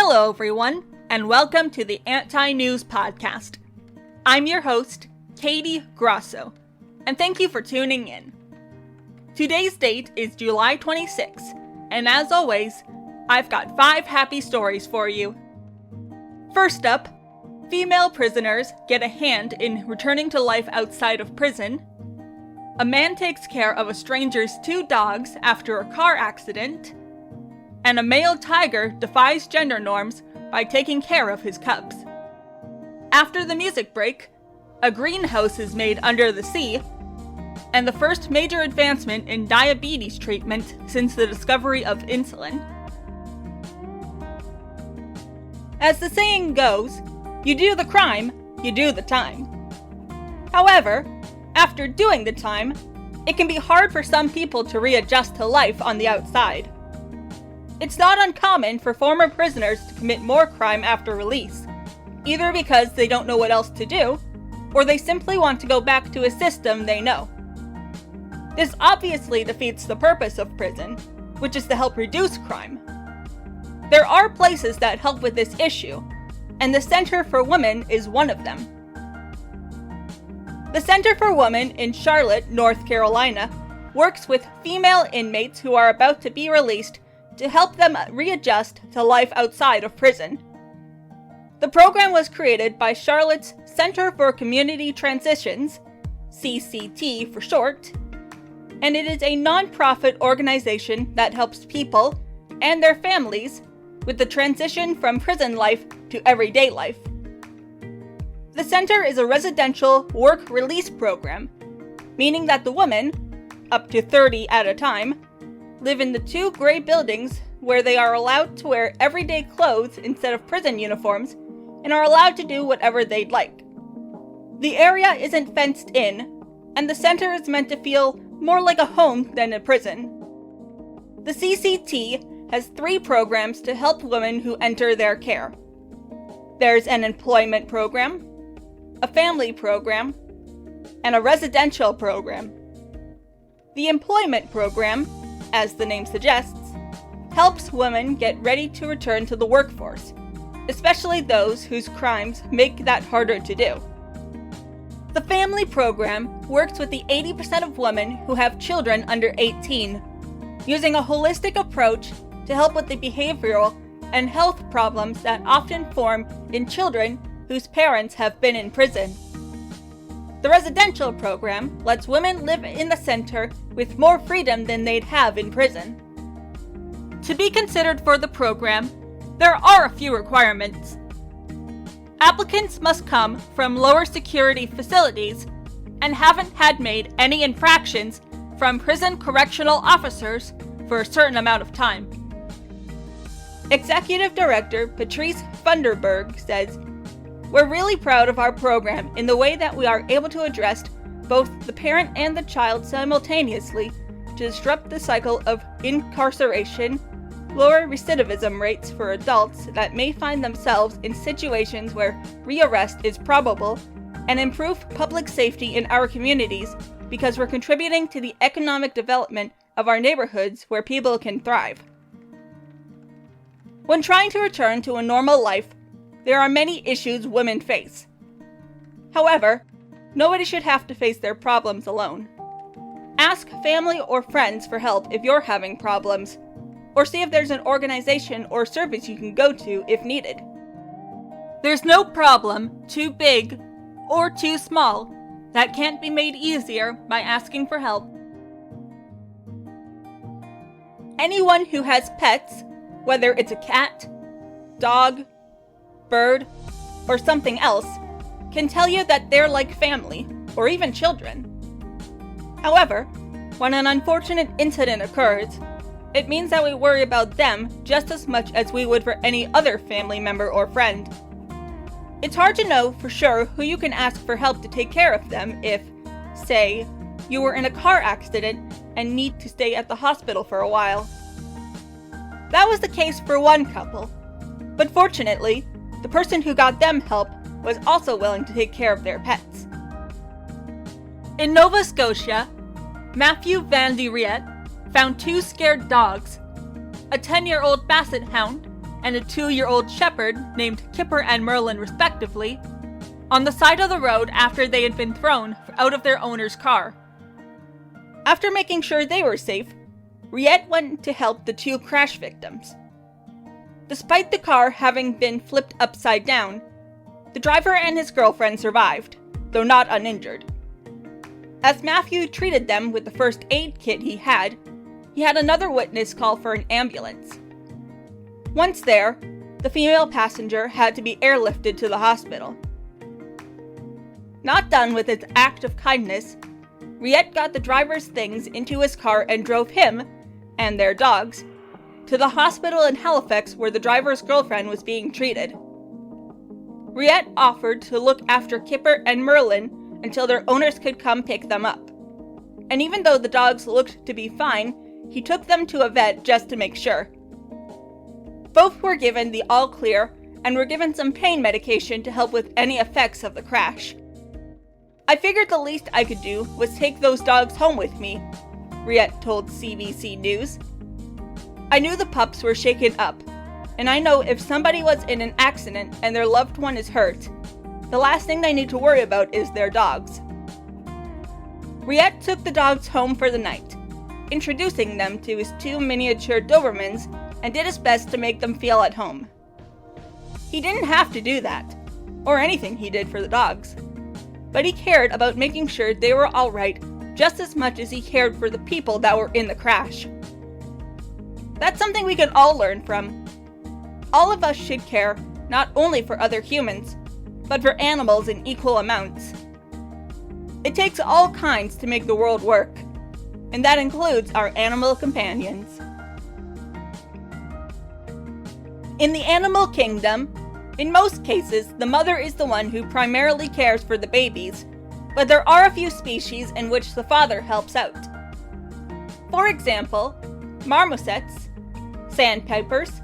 Hello everyone, and welcome to the Anti-News Podcast. I'm your host, Katie Grosso, and thank you for tuning in. Today's date is July 26, and as always, I've got 5 happy stories for you. First up, female prisoners get a hand in returning to life outside of prison. A man takes care of a stranger's 2 dogs after a car accident. And a male tiger defies gender norms by taking care of his cubs. After the music break, a greenhouse is made under the sea, and the first major advancement in diabetes treatment since the discovery of insulin. As the saying goes, you do the crime, you do the time. However, after doing the time, it can be hard for some people to readjust to life on the outside. It's not uncommon for former prisoners to commit more crime after release, either because they don't know what else to do, or they simply want to go back to a system they know. This obviously defeats the purpose of prison, which is to help reduce crime. There are places that help with this issue, and the Center for Women is one of them. The Center for Women in Charlotte, North Carolina, works with female inmates who are about to be released to help them readjust to life outside of prison. The program was created by Charlotte's Center for Community Transitions, CCT for short, and it is a non-profit organization that helps people and their families with the transition from prison life to everyday life. The center is a residential work release program, meaning that the women, up to 30 at a time, live in the 2 gray buildings where they are allowed to wear everyday clothes instead of prison uniforms and are allowed to do whatever they'd like. The area isn't fenced in, and the center is meant to feel more like a home than a prison. The CCT has 3 programs to help women who enter their care. There's an employment program, a family program, and a residential program. The employment program, as the name suggests, helps women get ready to return to the workforce, especially those whose crimes make that harder to do. The family program works with the 80% of women who have children under 18, using a holistic approach to help with the behavioral and health problems that often form in children whose parents have been in prison. The residential program lets women live in the center with more freedom than they'd have in prison. To be considered for the program, there are a few requirements. Applicants must come from lower security facilities and haven't had made any infractions from prison correctional officers for a certain amount of time. Executive Director Patrice Funderburg says, "We're really proud of our program in the way that we are able to address both the parent and the child simultaneously to disrupt the cycle of incarceration, lower recidivism rates for adults that may find themselves in situations where rearrest is probable, and improve public safety in our communities because we're contributing to the economic development of our neighborhoods where people can thrive." When trying to return to a normal life, there are many issues women face. However, nobody should have to face their problems alone. Ask family or friends for help if you're having problems, or see if there's an organization or service you can go to if needed. There's no problem too big or too small that can't be made easier by asking for help. Anyone who has pets, whether it's a cat, dog, bird, or something else, can tell you that they're like family, or even children. However, when an unfortunate incident occurs, it means that we worry about them just as much as we would for any other family member or friend. It's hard to know for sure who you can ask for help to take care of them if, say, you were in a car accident and need to stay at the hospital for a while. That was the case for one couple, but fortunately, the person who got them help was also willing to take care of their pets. In Nova Scotia, Matthew Van de Riet found 2 scared dogs, a 10-year-old basset hound and a 2-year-old shepherd named Kipper and Merlin respectively, on the side of the road after they had been thrown out of their owner's car. After making sure they were safe, Riette went to help the 2 crash victims. Despite the car having been flipped upside down, the driver and his girlfriend survived, though not uninjured. As Matthew treated them with the first aid kit he had another witness call for an ambulance. Once there, the female passenger had to be airlifted to the hospital. Not done with its act of kindness, Riette got the driver's things into his car and drove him, and their dogs, to the hospital in Halifax where the driver's girlfriend was being treated. Riette offered to look after Kipper and Merlin until their owners could come pick them up. And even though the dogs looked to be fine, he took them to a vet just to make sure. Both were given the all clear and were given some pain medication to help with any effects of the crash. I figured the least I could do was take those dogs home with me, Riette told CBC News. I knew the pups were shaken up, and I know if somebody was in an accident and their loved one is hurt, the last thing they need to worry about is their dogs. Riette took the dogs home for the night, introducing them to his 2 miniature Dobermans, and did his best to make them feel at home. He didn't have to do that, or anything he did for the dogs, but he cared about making sure they were alright just as much as he cared for the people that were in the crash. That's something we can all learn from. All of us should care not only for other humans, but for animals in equal amounts. It takes all kinds to make the world work, and that includes our animal companions. In the animal kingdom, in most cases, the mother is the one who primarily cares for the babies, but there are a few species in which the father helps out. For example, marmosets, sandpipers,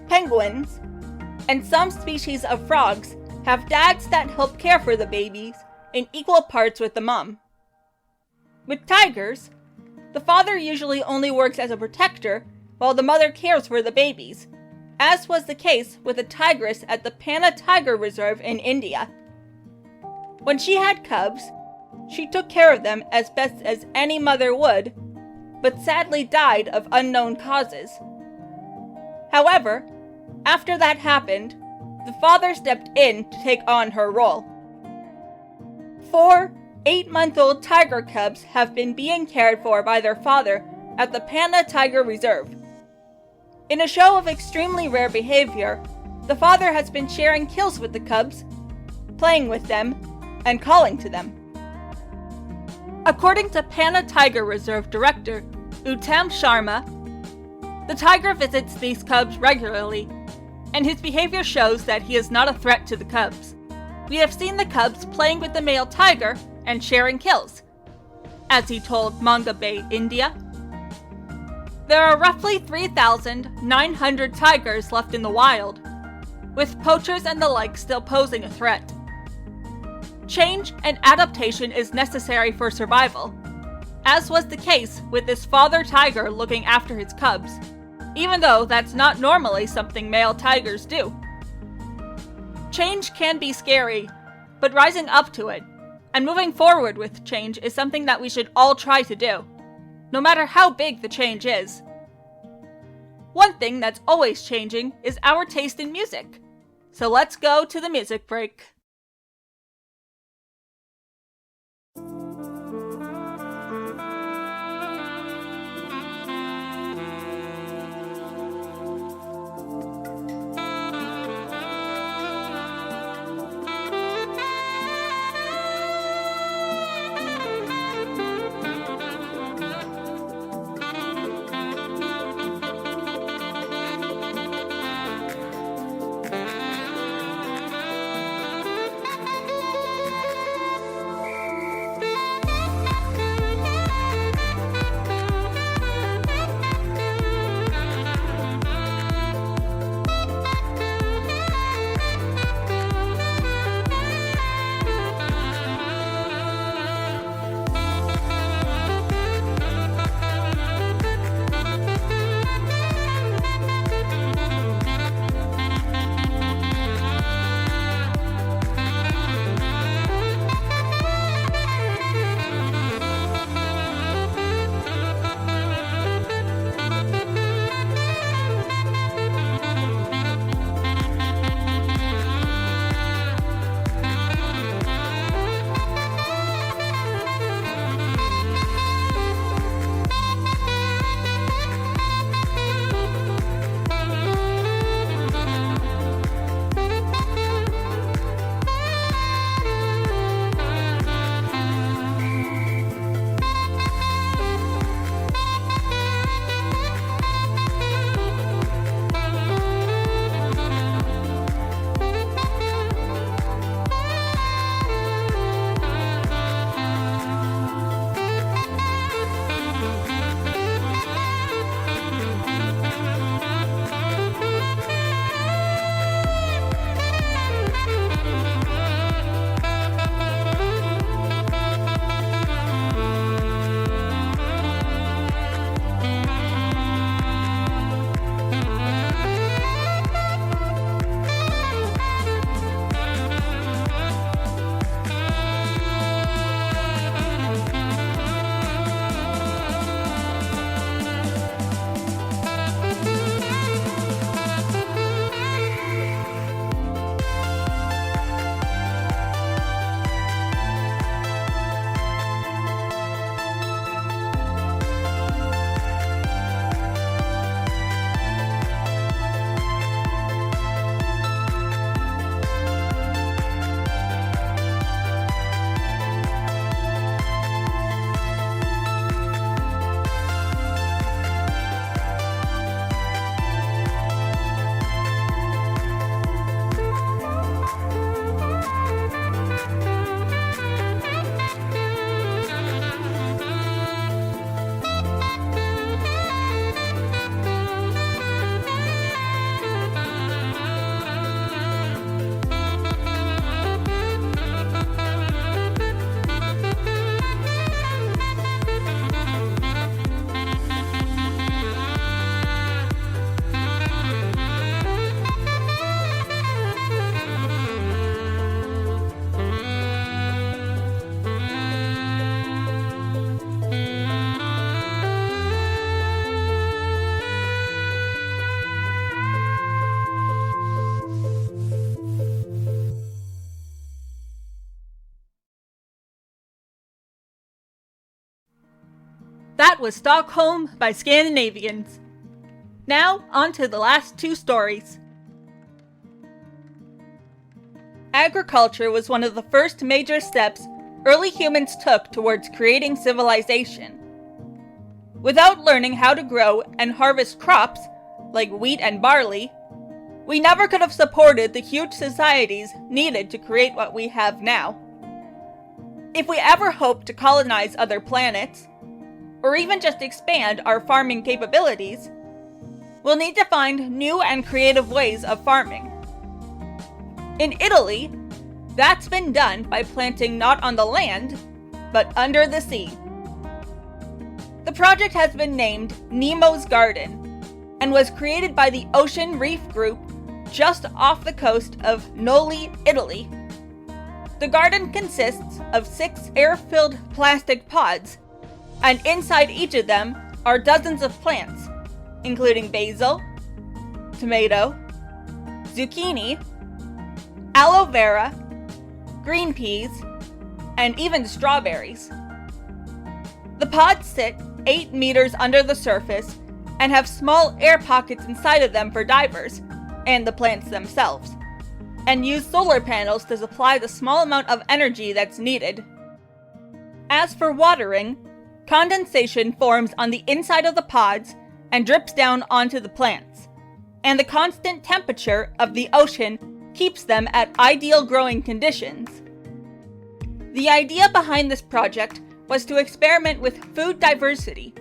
penguins, and some species of frogs have dads that help care for the babies in equal parts with the mom. With tigers, the father usually only works as a protector while the mother cares for the babies, as was the case with a tigress at the Panna Tiger Reserve in India. When she had cubs, she took care of them as best as any mother would, but sadly died of unknown causes. However, after that happened, the father stepped in to take on her role. 4 8-month-old tiger cubs have been being cared for by their father at the Panna Tiger Reserve. In a show of extremely rare behavior, the father has been sharing kills with the cubs, playing with them, and calling to them. According to Panna Tiger Reserve Director Uttam Sharma, the tiger visits these cubs regularly, and his behavior shows that he is not a threat to the cubs. We have seen the cubs playing with the male tiger and sharing kills, as he told Manga Bay, India. There are roughly 3,900 tigers left in the wild, with poachers and the like still posing a threat. Change and adaptation is necessary for survival, as was the case with this father tiger looking after his cubs, even though that's not normally something male tigers do. Change can be scary, but rising up to it and moving forward with change is something that we should all try to do, no matter how big the change is. One thing that's always changing is our taste in music. So let's go to the music break. That was Stockholm by Scandinavianz. Now, on to the last two stories. Agriculture was one of the first major steps early humans took towards creating civilization. Without learning how to grow and harvest crops, like wheat and barley, we never could have supported the huge societies needed to create what we have now. If we ever hope to colonize other planets, or even just expand our farming capabilities, we'll need to find new and creative ways of farming. In Italy, that's been done by planting not on the land, but under the sea. The project has been named Nemo's Garden, and was created by the Ocean Reef Group just off the coast of Noli, Italy. The garden consists of 6 air-filled plastic pods, and inside each of them are dozens of plants, including basil, tomato, zucchini, aloe vera, green peas, and even strawberries. The pods sit 8 meters under the surface and have small air pockets inside of them for divers, and the plants themselves, and use solar panels to supply the small amount of energy that's needed. As for watering, condensation forms on the inside of the pods and drips down onto the plants, and the constant temperature of the ocean keeps them at ideal growing conditions. The idea behind this project was to experiment with food diversity,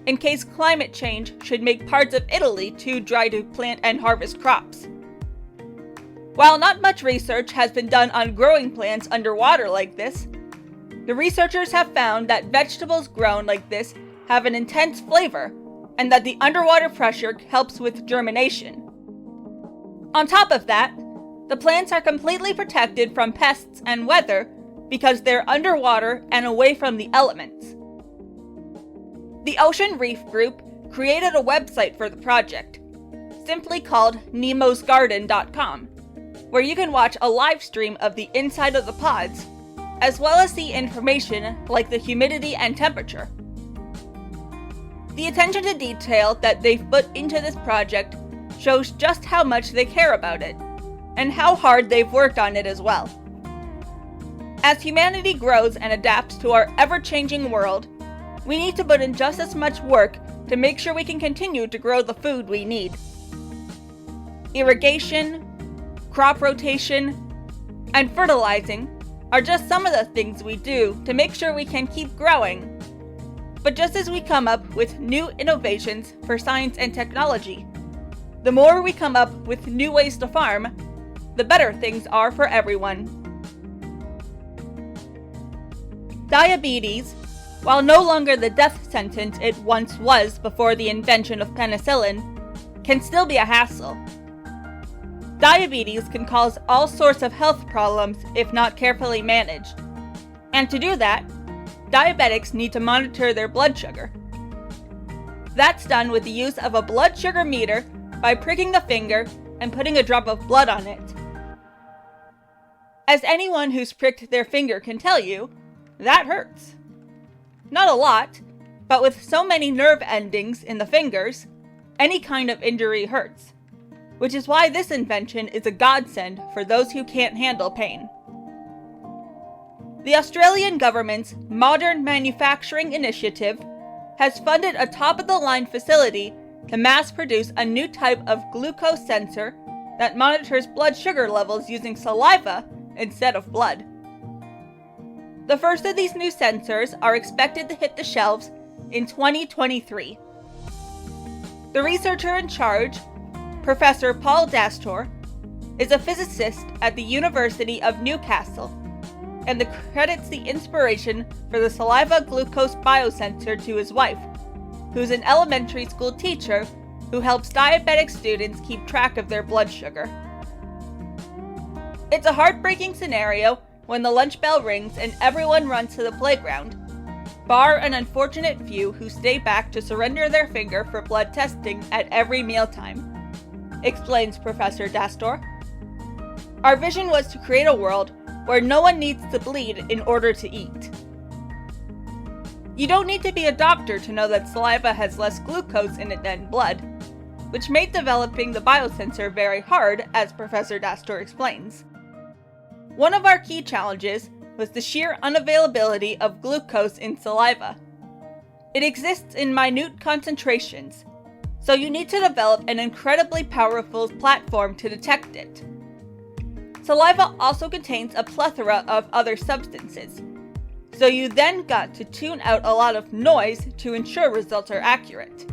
in case climate change should make parts of Italy too dry to plant and harvest crops. While not much research has been done on growing plants underwater like this, the researchers have found that vegetables grown like this have an intense flavor, and that the underwater pressure helps with germination. On top of that, the plants are completely protected from pests and weather because they're underwater and away from the elements. The Ocean Reef Group created a website for the project, simply called nemosgarden.com, where you can watch a live stream of the inside of the pods, as well as see information like the humidity and temperature. The attention to detail that they've put into this project shows just how much they care about it, and how hard they've worked on it as well. As humanity grows and adapts to our ever-changing world, we need to put in just as much work to make sure we can continue to grow the food we need. Irrigation, crop rotation, and fertilizing are just some of the things we do to make sure we can keep growing. But just as we come up with new innovations for science and technology, the more we come up with new ways to farm, the better things are for everyone. Diabetes, while no longer the death sentence it once was before the invention of penicillin, can still be a hassle. Diabetes can cause all sorts of health problems if not carefully managed. And to do that, diabetics need to monitor their blood sugar. That's done with the use of a blood sugar meter by pricking the finger and putting a drop of blood on it. As anyone who's pricked their finger can tell you, that hurts. Not a lot, but with so many nerve endings in the fingers, any kind of injury hurts, which is why this invention is a godsend for those who can't handle pain. The Australian government's Modern Manufacturing Initiative has funded a top-of-the-line facility to mass-produce a new type of glucose sensor that monitors blood sugar levels using saliva instead of blood. The first of these new sensors are expected to hit the shelves in 2023. The researcher in charge, Professor Paul Dastor, is a physicist at the University of Newcastle, and credits the inspiration for the saliva glucose biosensor to his wife, who's an elementary school teacher who helps diabetic students keep track of their blood sugar. It's a heartbreaking scenario when the lunch bell rings and everyone runs to the playground, bar an unfortunate few who stay back to surrender their finger for blood testing at every mealtime, explains Professor Dastor. Our vision was to create a world where no one needs to bleed in order to eat. You don't need to be a doctor to know that saliva has less glucose in it than blood, which made developing the biosensor very hard, as Professor Dastor explains. One of our key challenges was the sheer unavailability of glucose in saliva. It exists in minute concentrations, so you need to develop an incredibly powerful platform to detect it. Saliva also contains a plethora of other substances, so you then got to tune out a lot of noise to ensure results are accurate.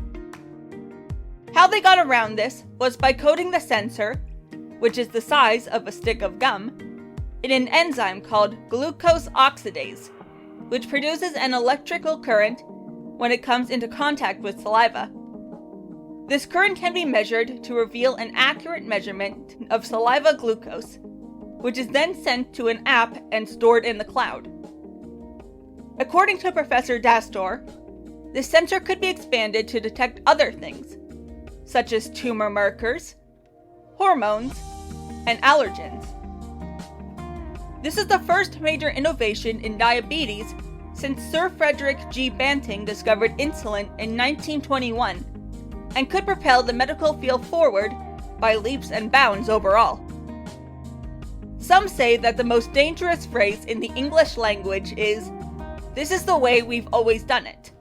How they got around this was by coating the sensor, which is the size of a stick of gum, in an enzyme called glucose oxidase, which produces an electrical current when it comes into contact with saliva. This current can be measured to reveal an accurate measurement of saliva glucose, which is then sent to an app and stored in the cloud. According to Professor Dastor, this sensor could be expanded to detect other things, such as tumor markers, hormones, and allergens. This is the first major innovation in diabetes since Sir Frederick G. Banting discovered insulin in 1921, and could propel the medical field forward by leaps and bounds overall. Some say that the most dangerous phrase in the English language is, "This is the way we've always done it."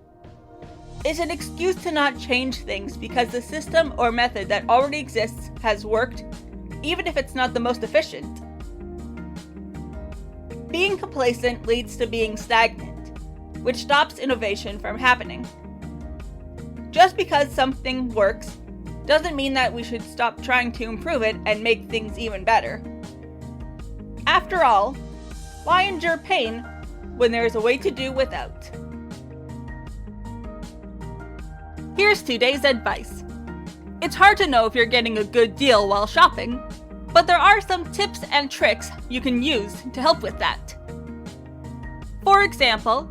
It's an excuse to not change things because the system or method that already exists has worked, even if it's not the most efficient. Being complacent leads to being stagnant, which stops innovation from happening. Just because something works doesn't mean that we should stop trying to improve it and make things even better. After all, why endure pain when there is a way to do without? Here's today's advice. It's hard to know if you're getting a good deal while shopping, but there are some tips and tricks you can use to help with that. For example,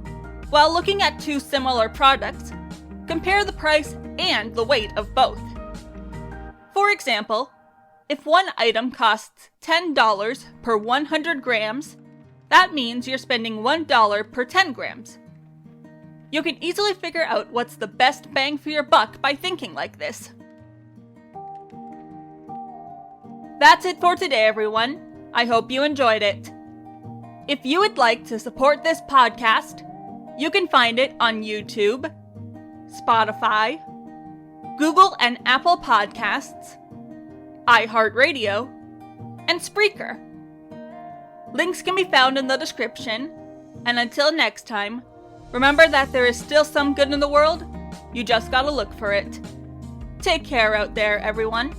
while looking at two similar products, compare the price and the weight of both. For example, if one item costs $10 per 100 grams, that means you're spending $1 per 10 grams. You can easily figure out what's the best bang for your buck by thinking like this. That's it for today, everyone. I hope you enjoyed it. If you would like to support this podcast, you can find it on YouTube, Spotify, Google and Apple Podcasts, iHeartRadio, and Spreaker. Links can be found in the description, and until next time, remember that there is still some good in the world, you just gotta look for it. Take care out there, everyone.